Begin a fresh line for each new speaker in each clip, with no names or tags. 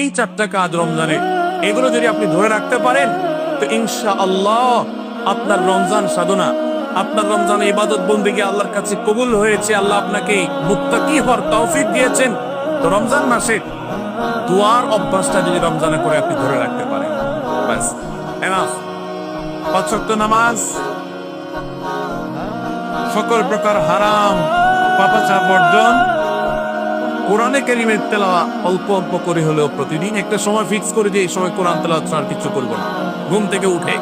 এই চারটা কাজ রমজানে, এগুলো যদি আপনি ধরে রাখতে পারেন তো ইনশাআল্লাহ আপনার রমজান সাধনা, আপনার রমজান ইবাদত বন্দেগী আল্লাহর কাছে কবুল হয়েছে। আল্লাহ আপনাকে মুত্তাকি হওয়ার তৌফিক দিয়েছেন। তো রমজান মাসে দোয়ার অভ্যাসটা যদি রমজানে করে আপনি ধরে রাখতে পারেন, ব্যাস এনাফ। 5 ওয়াক্ত নামাজ, সকল প্রকার হারাম পাপাচার বর্জন, কোরআনে কারীমের তেলাওয়াত অল্প অল্প করে হলেও প্রতিদিন একটা সময় ফিক্স করে দিয়ে এই সময় কোরআন তেলাওয়াত ছাড়া কিছু করবো না। ঘুম থেকে উঠে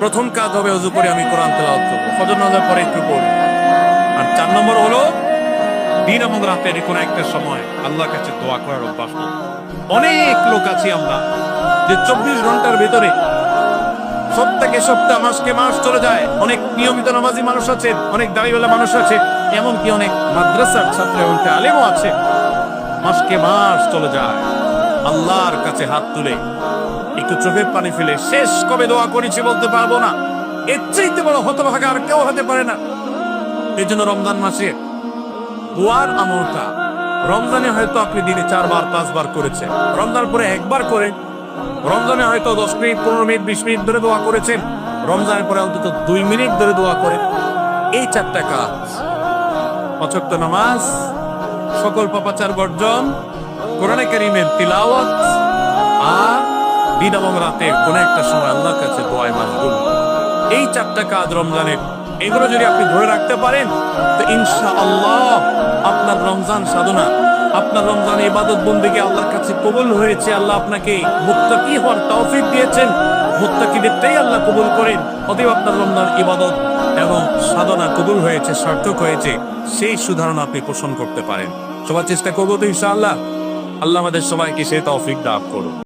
প্রথম কাজ হবে ওযু করে আমি কোরআন তেলাওয়াত করবো, ফজর নামাজের পরে একটু পড়বো। আর 4 নম্বর হলো দিন এবং রাতের কোনো একটা সময় আল্লাহর কাছে দোয়া করার অভ্যাস। অনেক লোক আছি আমরা যে 24 ঘন্টার ভিতরে সপ্তাহে সপ্তাহ, মাসকে মাস চলে যায়। অনেক নিয়মিত নামাজি মানুষ আছে, অনেক দাড়িওয়ালা মানুষ আছে, এমনকি অনেক মাদ্রাসার ছাত্র এবং আলেমও আছে। মাসকে মাস চলে যায় আল্লাহর কাছে হাত তুলে একটু চোখের পানি ফেলে শেষ কবে দোয়া করেছি বলতে পারবো না। এর চাইতে বড় হতভাগা আর কেউ হতে পারে না। এই জন্য রমজান মাসে দোয়ার আমলটা, রমজানে হয়তো আপনি দিনে 4 বার 5 বার করেছেন, রমজান পরে একবার করে, রমজানে হয়তো 10 মিনিট 15 মিনিট 20 মিনিট ধরে দোয়া করেছেন, রমজানের পরে অন্তত 2 মিনিট ধরে দোয়া করেন। এই 4টা কাজ, 5 ওয়াক্ত নামাজ, সকল পাপাচার বর্জন, কোরআনে কারীমের তিলাওয়াত, আর দিন এবং রাতের কোন একটা সময় আল্লাহর কাছে দোয়ায় মাশগুল। এই 4টা কাজ রমজানের, এগুলো যদি আপনি ধরে রাখতে পারেন তো ইনশাআল্লাহ আপনার রমজান সাধনা, আপনার রমজান ইবাদত বন্দেগী আল্লাহর কাছে কবুল হয়েছে। আল্লাহ আপনাকে মুত্তাকি হওয়ার তৌফিক দিয়েছেন। মুত্তাকিদেরটাই আল্লাহ কবুল করেন। অতএব আপনার রমজান ইবাদত এবং সাধনা কবুল হয়েছে, সার্থক হয়েছে, সেই সুধারণা আপনি পোষণ করতে পারেন। সবার চেষ্টা করবো তো ইনশাআল্লাহ। আল্লাহ আমাদের সবাইকে সেই তৌফিক দান করুন।